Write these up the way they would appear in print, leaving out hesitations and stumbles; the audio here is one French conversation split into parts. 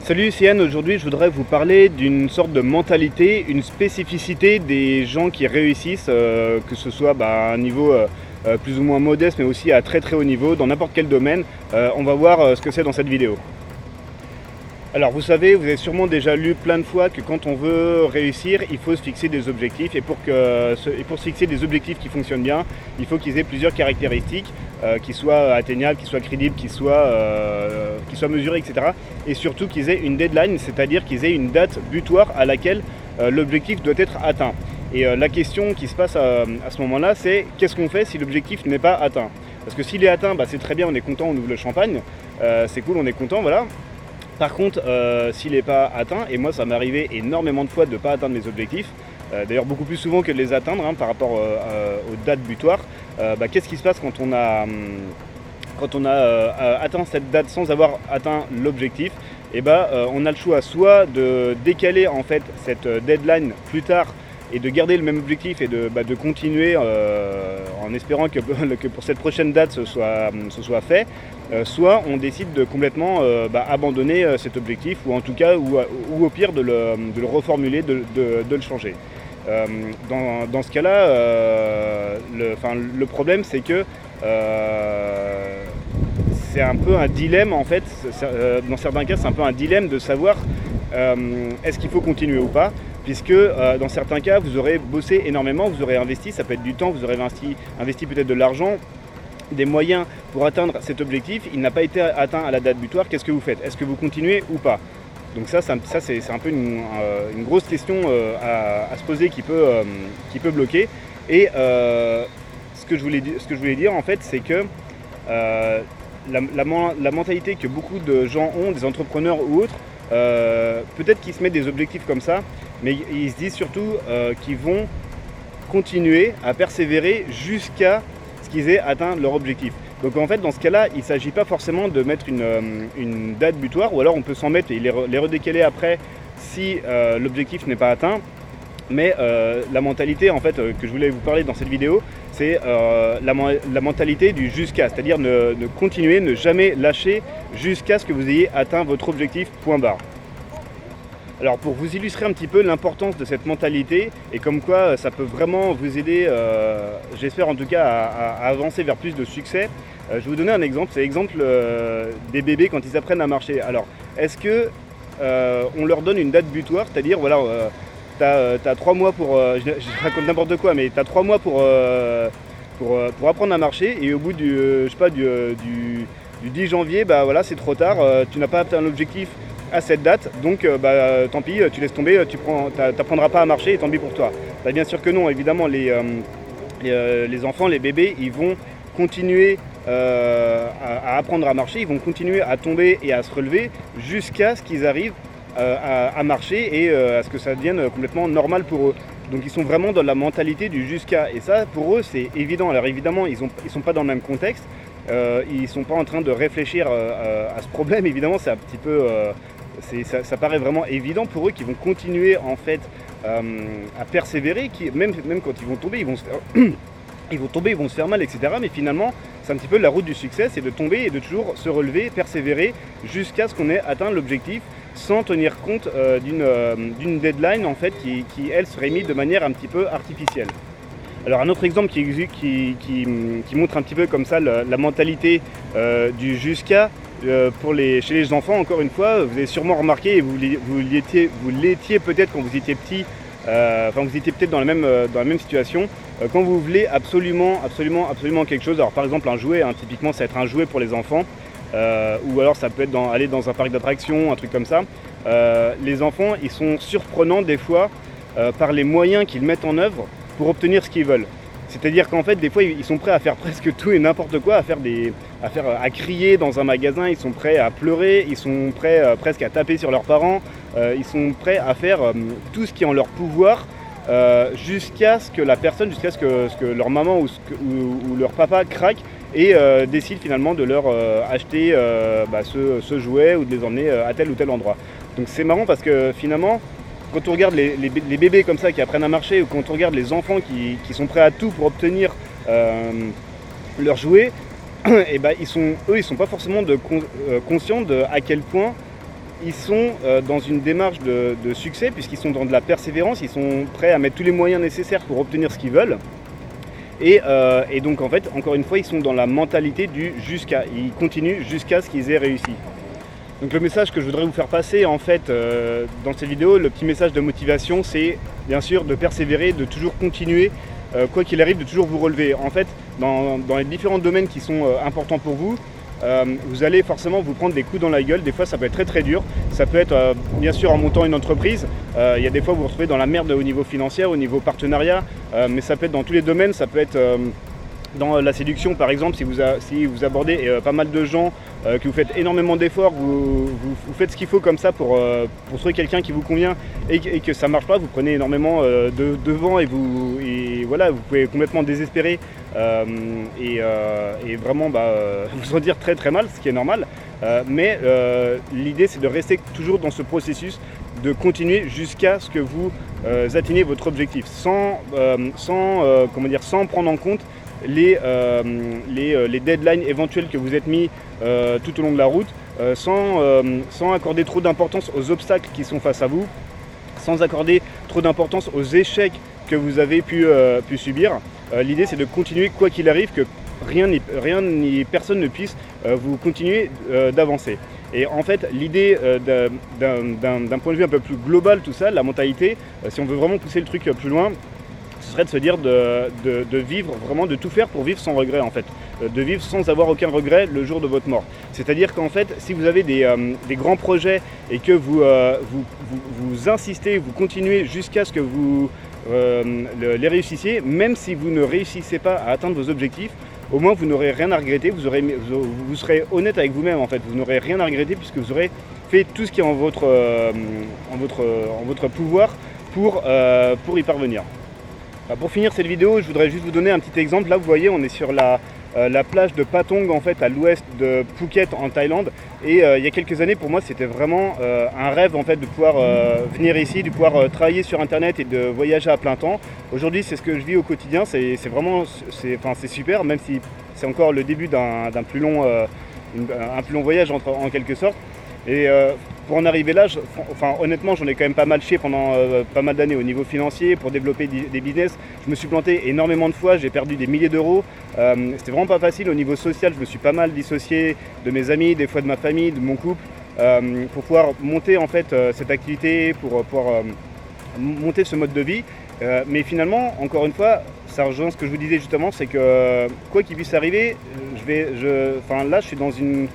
Salut Cyan, aujourd'hui je voudrais vous parler d'une sorte de mentalité, une spécificité des gens qui réussissent, que ce soit à un niveau plus ou moins modeste mais aussi à très très haut niveau dans n'importe quel domaine. On va voir ce que c'est dans cette vidéo. Alors vous savez, vous avez sûrement déjà lu plein de fois que quand on veut réussir, il faut se fixer des objectifs et pour se fixer des objectifs qui fonctionnent bien, il faut qu'ils aient plusieurs caractéristiques qui soient atteignables, qui soient crédibles, qui soient mesurés, etc. Et surtout qu'ils aient une deadline, c'est-à-dire qu'ils aient une date butoir à laquelle l'objectif doit être atteint. Et la question qui se passe à ce moment-là, c'est qu'est-ce qu'on fait si l'objectif n'est pas atteint? Parce que s'il est atteint, c'est très bien, on est content, on ouvre le champagne, c'est cool, on est content, voilà. Par contre, s'il n'est pas atteint, et moi ça m'est arrivé énormément de fois de ne pas atteindre mes objectifs, d'ailleurs beaucoup plus souvent que de les atteindre par rapport aux dates butoirs, qu'est-ce qui se passe quand on a atteint cette date sans avoir atteint l'objectif? On a le choix soit de décaler en fait cette deadline plus tard et de garder le même objectif et de continuer en espérant que pour cette prochaine date ce soit fait, soit on décide de complètement abandonner cet objectif ou en tout cas ou au pire de le reformuler, de le changer. Dans ce cas-là, le problème c'est que c'est un peu un dilemme en fait, dans certains cas c'est un peu un dilemme de savoir est-ce qu'il faut continuer ou pas, puisque dans certains cas vous aurez bossé énormément, vous aurez investi, ça peut être du temps, vous aurez investi peut-être de l'argent, des moyens pour atteindre cet objectif, il n'a pas été atteint à la date butoir, qu'est-ce que vous faites? Est-ce que vous continuez ou pas? Donc ça c'est un peu une grosse question à se poser qui peut bloquer. Et ce que je voulais dire en fait, c'est que la mentalité que beaucoup de gens ont, des entrepreneurs ou autres, peut-être qu'ils se mettent des objectifs comme ça, mais ils se disent surtout qu'ils vont continuer à persévérer jusqu'à ce qu'ils aient atteint leur objectif. Donc en fait dans ce cas-là, il ne s'agit pas forcément de mettre une date butoir, ou alors on peut s'en mettre et les redécaler après si l'objectif n'est pas atteint. Mais la mentalité en fait que je voulais vous parler dans cette vidéo, c'est la mentalité du jusqu'à, c'est-à-dire ne continuer, ne jamais lâcher jusqu'à ce que vous ayez atteint votre objectif, point barre. Alors pour vous illustrer un petit peu l'importance de cette mentalité et comme quoi ça peut vraiment vous aider, j'espère en tout cas à avancer vers plus de succès, je vais vous donner un exemple, c'est l'exemple des bébés quand ils apprennent à marcher. Alors est-ce que on leur donne une date butoir, c'est-à-dire voilà, t'as 3 mois pour, je raconte n'importe quoi, mais t'as 3 mois pour apprendre à marcher et au bout du 10 janvier, voilà, c'est trop tard, tu n'as pas atteint l'objectif à cette date, donc tant pis, tu laisses tomber, t'apprendras pas à marcher et tant pis pour toi. Bien sûr que non, évidemment les enfants, les bébés, ils vont continuer à apprendre à marcher, ils vont continuer à tomber et à se relever jusqu'à ce qu'ils arrivent à marcher et à ce que ça devienne complètement normal pour eux. Donc ils sont vraiment dans la mentalité du jusqu'à, et ça pour eux c'est évident. Alors évidemment ils sont pas dans le même contexte, ils sont pas en train de réfléchir à ce problème, évidemment c'est un petit peu ça paraît vraiment évident pour eux qu'ils vont continuer en fait à persévérer, même quand ils vont tomber, ils vont se faire mal, etc. Mais finalement, c'est un petit peu la route du succès, c'est de tomber et de toujours se relever, persévérer jusqu'à ce qu'on ait atteint l'objectif sans tenir compte d'une deadline en fait qui elle serait mise de manière un petit peu artificielle. Alors un autre exemple qui montre un petit peu comme ça la mentalité du jusqu'à chez les enfants, encore une fois, vous avez sûrement remarqué, et vous l'étiez peut-être quand vous étiez petit, vous étiez peut-être dans la même situation, quand vous voulez absolument quelque chose, alors par exemple un jouet, typiquement ça va être un jouet pour les enfants, ou alors ça peut être aller dans un parc d'attractions, un truc comme ça. Les enfants, ils sont surprenants des fois par les moyens qu'ils mettent en œuvre pour obtenir ce qu'ils veulent. C'est-à-dire qu'en fait, des fois, ils sont prêts à faire presque tout et n'importe quoi, à crier dans un magasin, ils sont prêts à pleurer, ils sont prêts presque à taper sur leurs parents, ils sont prêts à faire tout ce qui est en leur pouvoir jusqu'à ce que leur maman ou leur papa craque et décide finalement de leur acheter ce jouet ou de les emmener à tel ou tel endroit. Donc c'est marrant parce que finalement, quand on regarde les bébés comme ça qui apprennent à marcher, ou quand on regarde les enfants qui sont prêts à tout pour obtenir leur jouet, et ils sont pas forcément conscients de à quel point ils sont dans une démarche de succès, puisqu'ils sont dans de la persévérance, ils sont prêts à mettre tous les moyens nécessaires pour obtenir ce qu'ils veulent. Et donc en fait, encore une fois, ils sont dans la mentalité du jusqu'à. Ils continuent jusqu'à ce qu'ils aient réussi. Donc le message que je voudrais vous faire passer en fait dans cette vidéo, le petit message de motivation, c'est bien sûr de persévérer, de toujours continuer, quoi qu'il arrive, de toujours vous relever. En fait, dans les différents domaines qui sont importants pour vous, vous allez forcément vous prendre des coups dans la gueule. Des fois ça peut être très très dur. Ça peut être bien sûr en montant une entreprise. Il y a des fois vous vous retrouvez dans la merde au niveau financier, au niveau partenariat, mais ça peut être dans tous les domaines. Ça peut être dans la séduction par exemple, si vous abordez pas mal de gens, que vous faites énormément d'efforts, vous faites ce qu'il faut comme ça pour trouver quelqu'un qui vous convient et que ça marche pas, vous prenez énormément de vent et voilà, vous pouvez complètement désespérer et vraiment vous en dire très très mal, ce qui est normal. Mais l'idée c'est de rester toujours dans ce processus, de continuer jusqu'à ce que vous atteigniez votre objectif sans prendre en compte les deadlines éventuels que vous êtes mis tout au long de la route, sans accorder trop d'importance aux obstacles qui sont face à vous, sans accorder trop d'importance aux échecs que vous avez pu subir. L'idée c'est de continuer quoi qu'il arrive, que rien ni personne ne puisse vous continuer d'avancer. Et en fait, l'idée d'un point de vue un peu plus global, tout ça, la mentalité, si on veut vraiment pousser le truc plus loin, ce serait de se dire de vivre, vraiment de tout faire pour vivre sans regret en fait, de vivre sans avoir aucun regret le jour de votre mort. C'est-à-dire qu'en fait, si vous avez des grands projets et que vous insistez, vous continuez jusqu'à ce que vous les réussissiez, même si vous ne réussissez pas à atteindre vos objectifs, au moins vous n'aurez rien à regretter, vous serez honnête avec vous-même en fait, vous n'aurez rien à regretter puisque vous aurez fait tout ce qui est en votre pouvoir pour y parvenir. Pour finir cette vidéo, je voudrais juste vous donner un petit exemple. Là vous voyez, on est sur la plage de Patong en fait, à l'ouest de Phuket en Thaïlande, et il y a quelques années pour moi c'était vraiment un rêve en fait de pouvoir venir ici, de pouvoir travailler sur internet et de voyager à plein temps. Aujourd'hui c'est ce que je vis au quotidien, c'est super, même si c'est encore le début d'un plus long voyage en quelque sorte. Et pour en arriver là, honnêtement, j'en ai quand même pas mal chié pendant pas mal d'années au niveau financier pour développer des business. Je me suis planté énormément de fois, j'ai perdu des milliers d'euros. C'était vraiment pas facile au niveau social, je me suis pas mal dissocié de mes amis, des fois de ma famille, de mon couple, pour pouvoir monter en fait cette activité, pour pouvoir monter ce mode de vie. Mais finalement, encore une fois, ça rejoint ce que je vous disais justement, c'est que quoi qu'il puisse arriver, là je suis dans une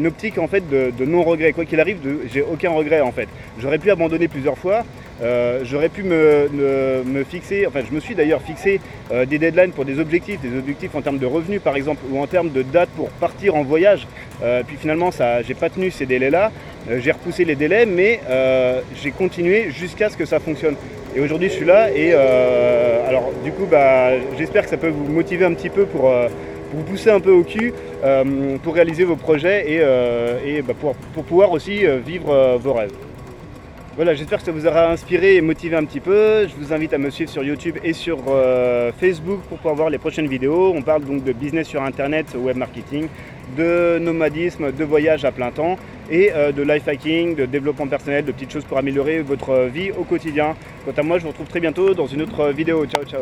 optique en fait de non-regret. Quoi qu'il arrive, j'ai aucun regret en fait. J'aurais pu abandonner plusieurs fois, j'aurais pu me fixer, enfin je me suis d'ailleurs fixé des deadlines pour des objectifs en termes de revenus par exemple, ou en termes de dates pour partir en voyage. Puis finalement j'ai pas tenu ces délais-là, j'ai repoussé les délais, mais j'ai continué jusqu'à ce que ça fonctionne. Et aujourd'hui je suis là et alors du coup j'espère que ça peut vous motiver un petit peu pour vous pousser un peu au cul pour réaliser vos projets et pour pouvoir aussi vivre vos rêves. Voilà, j'espère que ça vous aura inspiré et motivé un petit peu. Je vous invite à me suivre sur YouTube et sur Facebook pour pouvoir voir les prochaines vidéos. On parle donc de business sur internet, web marketing, de nomadisme, de voyage à plein temps et de life hacking, de développement personnel, de petites choses pour améliorer votre vie au quotidien. Quant à moi, je vous retrouve très bientôt dans une autre vidéo. Ciao, ciao.